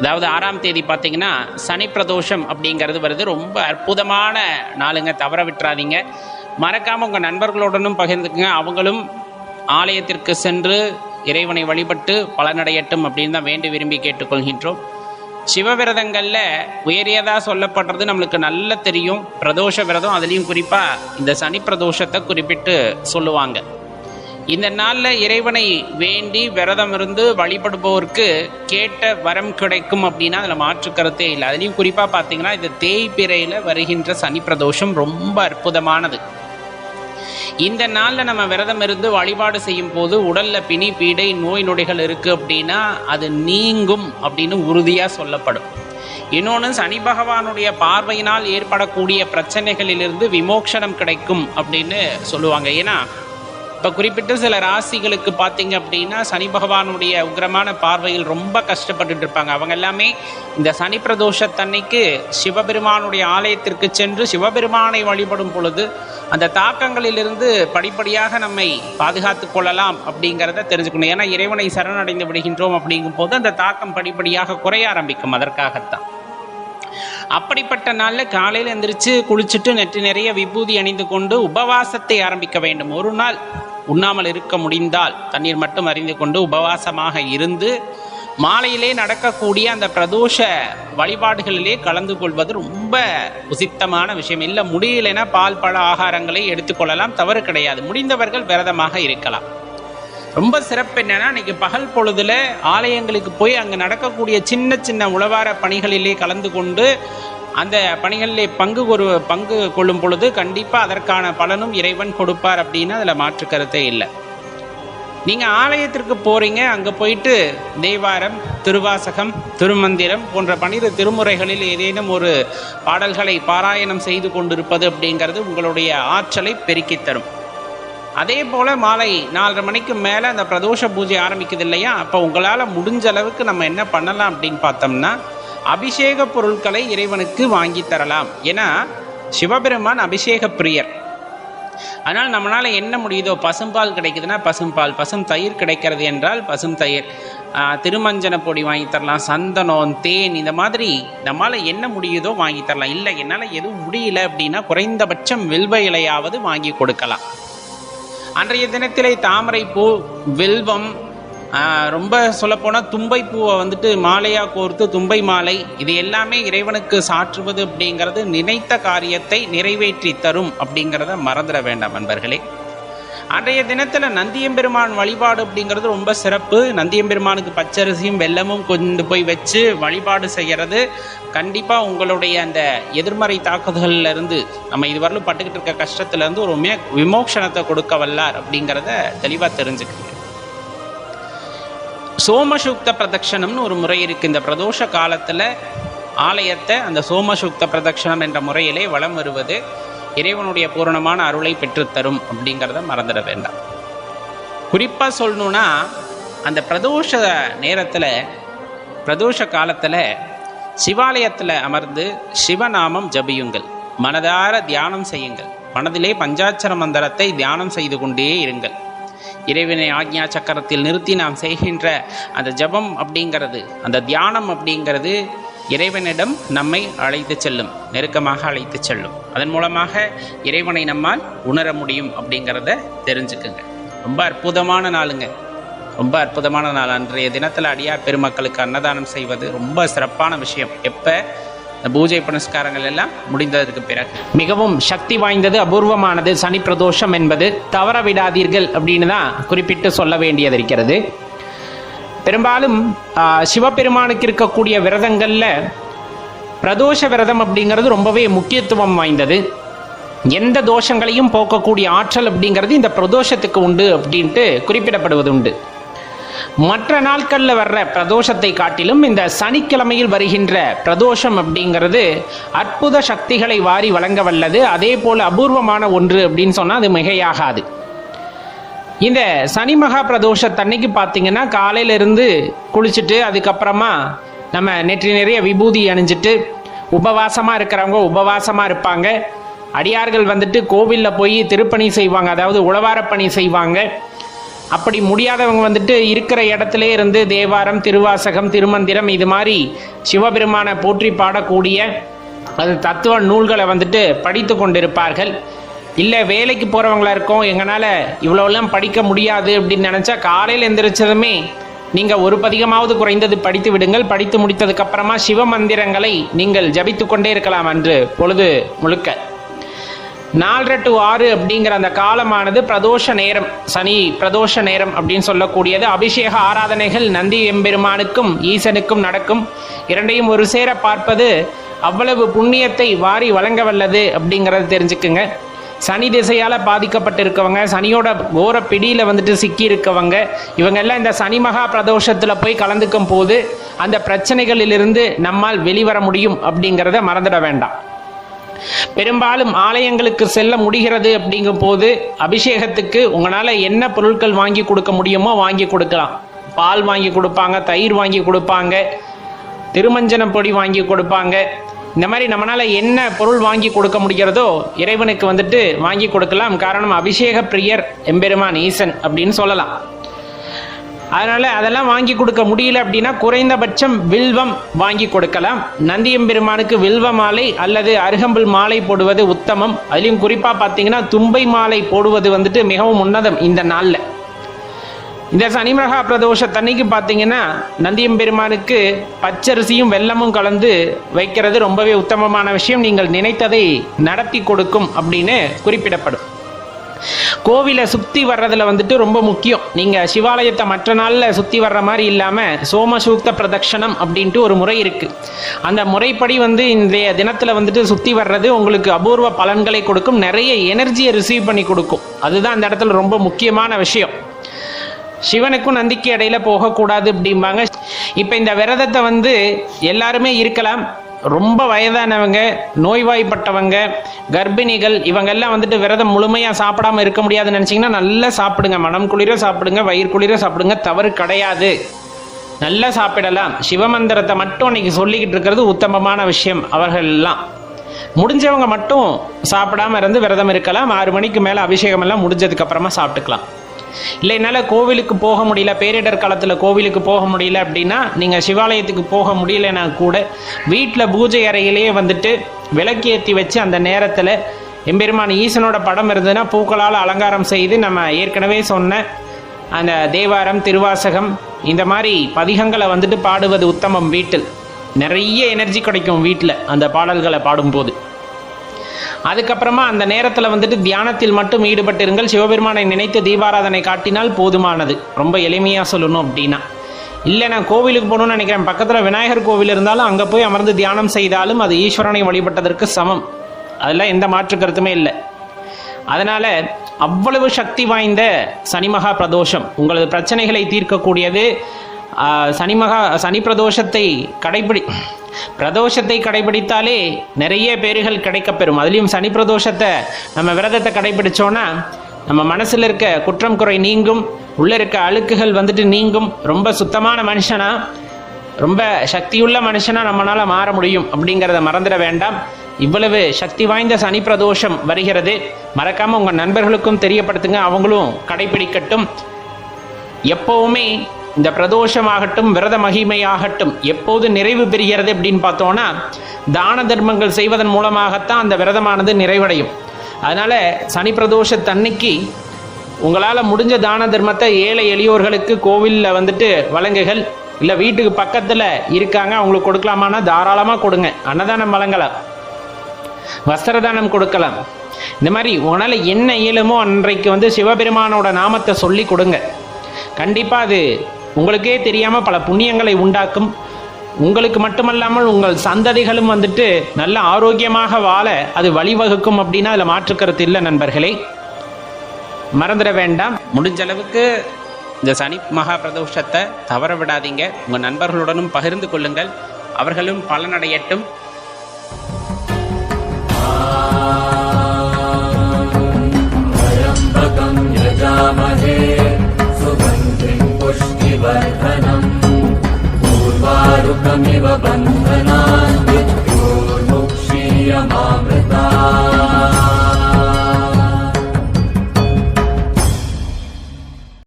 அதாவது 6ஆம் தேதி பார்த்தீங்கன்னா சனி பிரதோஷம் அப்படிங்கிறது வருது. ரொம்ப அற்புதமான நாளுங்க, தவற விட்டுறாதீங்க. மறக்காமல் உங்கள் நண்பர்களுடனும் பகிர்ந்துக்குங்க. அவங்களும் ஆலயத்திற்கு சென்று இறைவனை வழிபட்டு பலனடையட்டும் அப்படின்னு தான் வேண்டி விரும்பி கேட்டுக்கொள்கின்றோம். சிவவிரதங்களில் உயரியதாக சொல்லப்படுறது நம்மளுக்கு நல்லா தெரியும், பிரதோஷ விரதம். அதுலேயும் குறிப்பாக இந்த சனி பிரதோஷத்தை குறிப்பிட்டு சொல்லுவாங்க. இந்த நாளில் இறைவனை வேண்டி விரதம் இருந்து வழிபடுபவருக்கு கேட்ட வரம் கிடைக்கும் அப்படின்னா அதில் மாற்று கருத்தே இல்லை. அதுலேயும் குறிப்பாக பார்த்தீங்கன்னா இது தேய்பிறையில் வருகின்ற சனி பிரதோஷம் ரொம்ப அற்புதமானது. இந்த நாளில் நம்ம விரதம் இருந்து வழிபாடு செய்யும் போது உடலில் பிணி பீடை நோய் நொடிகள் இருக்குது அப்படின்னா அது நீங்கும் அப்படின்னு உறுதியாக சொல்லப்படும். இன்னொன்று, சனி பகவானுடைய பார்வையினால் ஏற்படக்கூடிய பிரச்சனைகளிலிருந்து விமோசனம் கிடைக்கும் அப்படின்னு சொல்லுவாங்க. ஏன்னா இப்போ குறிப்பிட்ட சில ராசிகளுக்கு பார்த்தீங்க அப்படின்னா சனி பகவானுடைய உக்கிரமான பார்வையில் ரொம்ப கஷ்டப்பட்டுட்டு இருப்பாங்க. அவங்க எல்லாமே இந்த சனி பிரதோஷத்தன்னைக்கு சிவபெருமானுடைய ஆலயத்திற்கு சென்று சிவபெருமானை வழிபடும் பொழுது அந்த தாக்கங்களிலிருந்து படிப்படியாக நம்மை பாதுகாத்து கொள்ளலாம் அப்படிங்கிறத தெரிஞ்சுக்கணும். ஏன்னா இறைவனை சரணடைந்து விடுகின்றோம் அப்படிங்கும் போது அந்த தாக்கம் படிப்படியாக குறைய ஆரம்பிக்கும். அதற்காகத்தான் அப்படிப்பட்ட நாளில் காலையில் எந்திரிச்சு குளிச்சுட்டு நெற்றி நிறைய விபூதி அணிந்து கொண்டு உபவாசத்தை ஆரம்பிக்க வேண்டும். ஒரு நாள் உண்ணாமல் இருக்க முடிந்தால் தண்ணீர் மட்டும் அறிந்து கொண்டு உபவாசமாக இருந்து மாலையிலே நடக்கக்கூடிய அந்த பிரதோஷ வழிபாடுகளிலே கலந்து கொள்வது ரொம்ப உசித்தமான விஷயம். இல்லை முடியலைன்னா பால் பழ ஆகாரங்களை எடுத்துக்கொள்ளலாம், தவறு கிடையாது. முடிந்தவர்கள் விரதமாக இருக்கலாம். ரொம்ப சிறப்பு என்னன்னா, இன்னைக்கு பகல் பொழுதுல ஆலயங்களுக்கு போய் அங்கே நடக்கக்கூடிய சின்ன சின்ன உழவார பணிகளிலே கலந்து கொண்டு அந்த பணிகளிலே பங்கு கொள்ளும் பொழுது கண்டிப்பாக அதற்கான பலனும் இறைவன் கொடுப்பார் அப்படின்னு அதில் மாற்று கருத்தே இல்லை. நீங்கள் ஆலயத்திற்கு போகிறீங்க, அங்கே போயிட்டு தேவாரம், திருவாசகம், திருமந்திரம் போன்ற 12 திருமுறைகளில் ஏதேனும் ஒரு பாடல்களை பாராயணம் செய்து கொண்டிருப்பது அப்படிங்கிறது உங்களுடைய ஆற்றலை பெருக்கித் தரும். அதே போல் மாலை 4:30 மணிக்கு மேலே அந்த பிரதோஷ பூஜை ஆரம்பிக்குது இல்லையா, அப்போ உங்களால் முடிஞ்ச அளவுக்கு நம்ம என்ன பண்ணலாம் அப்படின்னு பார்த்தோம்னா அபிஷேக பொருட்களை இறைவனுக்கு வாங்கி தரலாம். ஏன்னா சிவபெருமான் அபிஷேக பிரியர். அதனால் நம்மளால் என்ன முடியுதோ, பசும்பால் கிடைக்குதுன்னா பசும்பால், பசும் தயிர் கிடைக்கிறது என்றால் பசும் தயிர், திருமஞ்சன பொடி வாங்கி தரலாம், சந்தனம், தேன், இந்த மாதிரி நம்மளால் என்ன முடியுதோ வாங்கி தரலாம். இல்லை என்னால் எதுவும் முடியல அப்படின்னா குறைந்தபட்சம் வில்வ இலையாவது வாங்கி கொடுக்கலாம். அன்றைய தினத்திலே தாமரை பூ, வில்வம், ரொம்ப சொல்லப்போனால் தும்பை பூவை மாலையாக கோர்த்து தும்பை மாலை, இது எல்லாமே இறைவனுக்கு சாற்றுவது அப்படிங்கிறது நினைத்த காரியத்தை நிறைவேற்றி தரும் அப்படிங்கிறத மறந்துட வேண்டாம் நண்பர்களே. அன்றைய தினத்தில் நந்தியம்பெருமான் வழிபாடு அப்படிங்கிறது ரொம்ப சிறப்பு. நந்தியம்பெருமானுக்கு பச்சரிசியும் வெல்லமும் கொண்டு போய் வச்சு வழிபாடு செய்கிறது கண்டிப்பாக உங்களுடைய அந்த எதிர்மறை தாக்குதல்ல இருந்து நம்ம இதுவரையிலும் பட்டுக்கிட்டு இருக்க கஷ்டத்துலேருந்து ஒரு விமோசனத்தை கொடுக்க வல்லார் அப்படிங்கிறத தெளிவாக தெரிஞ்சுக்கங்க. சோமசூக்த பிரதட்சணம்னு ஒரு முறை இருக்குது. இந்த பிரதோஷ காலத்தில் ஆலயத்தை அந்த சோமசூக்த பிரதட்சணம் என்ற முறையிலே வலம் வருவது இறைவனுடைய பூரணமான அருளை பெற்றுத்தரும் அப்படிங்கிறத மறந்துட வேண்டாம். குறிப்பாக சொல்லணுன்னா அந்த பிரதோஷ நேரத்தில், பிரதோஷ காலத்தில் சிவாலயத்தில் அமர்ந்து சிவநாமம் ஜபியுங்கள், மனதார தியானம் செய்யுங்கள், மனதிலே பஞ்சாட்சர மந்திரத்தை தியானம் செய்து கொண்டே இருங்கள். இறைவனை ஆக்ஞா சக்கரத்தில் நிறுத்தி நாம் செய்கின்ற அந்த ஜபம் அப்படிங்கிறது, அந்த தியானம் அப்படிங்கிறது இறைவனிடம் நம்மை அழைத்து செல்லும், நெருக்கமாக அழைத்து செல்லும். அதன் மூலமாக இறைவனை நம்மால் உணர முடியும் அப்படிங்கிறத தெரிஞ்சுக்குங்க. ரொம்ப அற்புதமான நாளுங்க, ரொம்ப அற்புதமான நாள். அன்றைய தினத்தில் அடியார் பெருமக்களுக்கு அன்னதானம் செய்வது ரொம்ப சிறப்பான விஷயம். எப்போ இந்த பூஜை புனஸ்காரங்கள் எல்லாம் முடிந்ததற்கு பிறகு மிகவும் சக்தி வாய்ந்தது, அபூர்வமானது சனி பிரதோஷம் என்பது. தவற விடாதீர்கள் அப்படின்னு தான் குறிப்பிட்டு சொல்ல வேண்டியது இருக்கிறது. பெரும்பாலும் சிவபெருமானுக்கு இருக்கக்கூடிய விரதங்களில் பிரதோஷ விரதம் அப்படிங்கிறது ரொம்பவே முக்கியத்துவம் வாய்ந்தது. எந்த தோஷங்களையும் போக்கக்கூடிய ஆற்றல் அப்படிங்கிறது இந்த பிரதோஷத்துக்கு உண்டு அப்படின்ட்டு குறிப்பிடப்படுவது உண்டு. மற்ற நாட்களில் வர்ற பிரதோஷத்தை காட்டிலும் இந்த சனிக்கிழமையில் வருகின்ற பிரதோஷம் அப்படிங்கிறது அற்புத சக்திகளை வாரி வழங்க வல்லது. அதே போல் அபூர்வமான ஒன்று அப்படின்னு சொன்னால் அது மிகையாகாது. இந்த சனி மகா பிரதோஷத்தன்னைக்கு பார்த்தீங்கன்னா காலையிலிருந்து குளிச்சுட்டு அதுக்கப்புறமா நம்ம நெற்றி நிறைய விபூதி அணிஞ்சிட்டு உபவாசமாக இருக்கிறவங்க உபவாசமாக இருப்பாங்க. அடியார்கள் கோவிலில் போய் திருப்பணி செய்வாங்க, அதாவது உழவார பணி செய்வாங்க. அப்படி முடியாதவங்க வந்துட்டு இருக்கிற இடத்துல இருந்து தேவாரம், திருவாசகம், திருமந்திரம் இது மாதிரி சிவபெருமானை போற்றி பாடக்கூடிய அது தத்துவ நூல்களை வந்துட்டு படித்து கொண்டிருப்பார்கள். இல்லை வேலைக்கு போகிறவங்களா இருக்கோம், எங்களால் இவ்வளோலாம் படிக்க முடியாது அப்படின்னு நினச்சா காலையில் எந்திரிச்சதுமே நீங்கள் ஒரு பதிகமாவது குறைந்தது படித்து விடுங்கள். படித்து முடித்ததுக்கப்புறமா சிவ மந்திரங்களை நீங்கள் ஜபித்து கொண்டே இருக்கலாம் அன்று பொழுது முழுக்க. 4:30 to 6 அப்படிங்கிற அந்த காலமானது பிரதோஷ நேரம், சனி பிரதோஷ நேரம் அப்படின்னு சொல்லக்கூடியது. அபிஷேக ஆராதனைகள் நந்தி எம்பெருமானுக்கும் ஈசனுக்கும் நடக்கும். இரண்டையும் ஒரு சேர பார்ப்பது அவ்வளவு புண்ணியத்தை வாரி வழங்க வல்லது அப்படிங்கிறத தெரிஞ்சுக்குங்க. சனி திசையால் பாதிக்கப்பட்டிருக்கவங்க, சனியோட கோர பிடியில் வந்துட்டு சிக்கி இருக்கவங்க, இவங்கெல்லாம் இந்த சனி மகா பிரதோஷத்தில் போய் கலந்துக்கும் போது அந்த பிரச்சனைகளிலிருந்து நம்மால் வெளிவர முடியும் அப்படிங்கிறத மறந்துட வேண்டாம். பெரும்பாலும் ஆலயங்களுக்கு செல்ல முடிகிறது அப்படிங்கும் போது அபிஷேகத்துக்கு உங்களால் என்ன பொருட்கள் வாங்கி கொடுக்க முடியுமோ வாங்கி கொடுக்கலாம். பால் வாங்கி கொடுப்பாங்க, தயிர் வாங்கி கொடுப்பாங்க, திருமஞ்சன பொடி வாங்கி கொடுப்பாங்க. இந்த மாதிரி நம்மளால் என்ன பொருள் வாங்கி கொடுக்க முடிகிறதோ இறைவனுக்கு வந்துட்டு வாங்கி கொடுக்கலாம். காரணம் அபிஷேக பிரியர் எம்பெருமான் ஈசன் அப்படின்னு சொல்லலாம். அதனால் அதெல்லாம் வாங்கி கொடுக்க முடியல அப்படின்னா குறைந்தபட்சம் வில்வம் வாங்கி கொடுக்கலாம். நந்தி எம்பெருமானுக்கு வில்வ மாலை அல்லது அருகம்புல் மாலை போடுவது உத்தமம். அதுலேயும் குறிப்பாக பார்த்தீங்கன்னா தும்பை மாலை போடுவது வந்துட்டு மிகவும் உன்னதம் இந்த நாளில். இந்த சனி மகா பிரதோஷத்தன்னைக்கு பார்த்தீங்கன்னா நந்தியம்பெருமானுக்கு பச்சரிசியும் வெல்லமும் கலந்து வைக்கிறது ரொம்பவே உத்தமமான விஷயம். நீங்கள் நினைத்ததை நடத்தி கொடுக்கும் அப்படின்னு குறிப்பிடப்படும். கோவிலை சுற்றி வர்றதுல வந்துட்டு ரொம்ப முக்கியம். நீங்கள் சிவாலயத்தை மற்ற நாளில் சுற்றி வர்ற மாதிரி இல்லாமல் சோமசூக்த பிரதட்சணம் அப்படின்ட்டு ஒரு முறை இருக்குது. அந்த முறைப்படி இன்றைய தினத்தில் வந்துட்டு சுற்றி வர்றது உங்களுக்கு அபூர்வ பலன்களை கொடுக்கும், நிறைய எனர்ஜியை ரிசீவ் பண்ணி கொடுக்கும். அதுதான் அந்த இடத்துல ரொம்ப முக்கியமான விஷயம். சிவனுக்கும் நந்திக்கு இடையில போகக்கூடாது அப்படிம்பாங்க. இப்போ இந்த விரதத்தை எல்லாருமே இருக்கலாம். ரொம்ப வயதானவங்க, நோய்வாய்ப்பட்டவங்க, கர்ப்பிணிகள் இவங்கெல்லாம் விரதம் முழுமையாக சாப்பிடாமல் இருக்க முடியாதுன்னு நினச்சிங்கன்னா நல்லா சாப்பிடுங்க. மனம் குளிர சாப்பிடுங்க, வயிறு குளிர சாப்பிடுங்க, தவறு கிடையாது. நல்லா சாப்பிடலாம். சிவமந்திரத்தை மட்டும் அன்னைக்கு சொல்லிக்கிட்டு இருக்கிறது உத்தமமான விஷயம். அவர்கள் எல்லாம் முடிஞ்சவங்க மட்டும் சாப்பிடாம இருந்து விரதம் இருக்கலாம். 6 மணிக்கு மேலே அபிஷேகம் எல்லாம் முடிஞ்சதுக்கு அப்புறமா சாப்பிட்டுக்கலாம். இல்லை என்னால் கோவிலுக்கு போக முடியல, பேரிடர் காலத்தில் கோவிலுக்கு போக முடியல அப்படின்னா நீங்கள் சிவாலயத்துக்கு போக முடியலன்னா கூட வீட்டில் பூஜை அறையிலேயே விளக்கேற்றி வச்சு அந்த நேரத்தில் எம்பெருமான் ஈசனோட படம் இருந்ததுன்னா பூக்களால் அலங்காரம் செய்து நம்ம ஏற்கனவே சொன்ன அந்த தேவாரம், திருவாசகம் இந்த மாதிரி பதிகங்களை பாடுவது உத்தமம். வீட்டில் நிறைய எனர்ஜி கிடைக்கும் வீட்டில் அந்த பாடல்களை பாடும்போது. அதுக்கப்புறமா அந்த நேரத்தில் தியானத்தில் மட்டும் ஈடுபட்டிருங்கள். சிவபெருமானை நினைத்து தீபாராதனை காட்டினால் போதுமானது. ரொம்ப எளிமையாக சொல்லணும் அப்படின்னா, இல்லை நான் கோவிலுக்கு போகணும்னு நினைக்கிறேன், பக்கத்தில் விநாயகர் கோவில் இருந்தாலும் அங்கே போய் அமர்ந்து தியானம் செய்தாலும் அது ஈஸ்வரனை வழிபட்டதற்கு சமம். அதெல்லாம் எந்த மாற்று கருத்துமே இல்லை. அதனால் அவ்வளவு சக்தி வாய்ந்த சனிமகா பிரதோஷம் உங்களது பிரச்சனைகளை தீர்க்கக்கூடியது. சனி பிரதோஷத்தை பிரதோஷத்தை கடைபிடித்தாலே நிறைய பேர்கள் கிடைக்கப்பெறும். அதுலேயும் சனி பிரதோஷத்தை நம்ம விரதத்தை கடைபிடிச்சோன்னா நம்ம மனசில் இருக்க குற்றம் குறை நீங்கும், உள்ளே இருக்க அழுக்குகள் நீங்கும். ரொம்ப சுத்தமான மனுஷனா, ரொம்ப சக்தியுள்ள மனுஷனா நம்மளால் மாற முடியும் அப்படிங்கிறத மறந்துட வேண்டாம். இவ்வளவு சக்தி வாய்ந்த சனி பிரதோஷம் வருகிறது. மறக்காமல் உங்கள் நண்பர்களுக்கும் தெரியப்படுத்துங்க, அவங்களும் கடைபிடிக்கட்டும். எப்போவுமே இந்த பிரதோஷமாகட்டும், விரத மகிமையாகட்டும் எப்போது நிறைவு பெறுகிறது அப்படின்னு பார்த்தோன்னா தான தர்மங்கள் செய்வதன் மூலமாகத்தான் அந்த விரதமானது நிறைவடையும். அதனால் சனி பிரதோஷத்தன்னைக்கு உங்களால் முடிஞ்ச தான தர்மத்தை ஏழை எளியோர்களுக்கு கோவிலில் வழங்குகள். இல்லை வீட்டுக்கு பக்கத்தில் இருக்காங்க அவங்களுக்கு கொடுக்கலாமான்னா தாராளமாக கொடுங்க. அன்னதானம் வழங்கலாம், வஸ்திரதானம் கொடுக்கலாம். இந்த மாதிரி உங்களால் என்ன இயலுமோ அன்றைக்கு சிவபெருமானோட நாமத்தை சொல்லி கொடுங்க. கண்டிப்பாக அது உங்களுக்கே தெரியாமல் பல புண்ணியங்களை உண்டாக்கும். உங்களுக்கு மட்டுமல்லாமல் உங்கள் சந்ததிகளும் நல்ல ஆரோக்கியமாக வாழ அது வழிவகுக்கும் அப்படின்னா அதில் மாற்றுக்கருத்து இல்லை நண்பர்களே. மறந்துட வேண்டாம். முடிஞ்ச அளவுக்கு இந்த சனி மகா பிரதோஷத்தை தவற விடாதீங்க. உங்கள் நண்பர்களுடனும் பகிர்ந்து கொள்ளுங்கள், அவர்களும் பலனடையட்டும். पुष्टिवर्धनम् पूर्वारुकमिव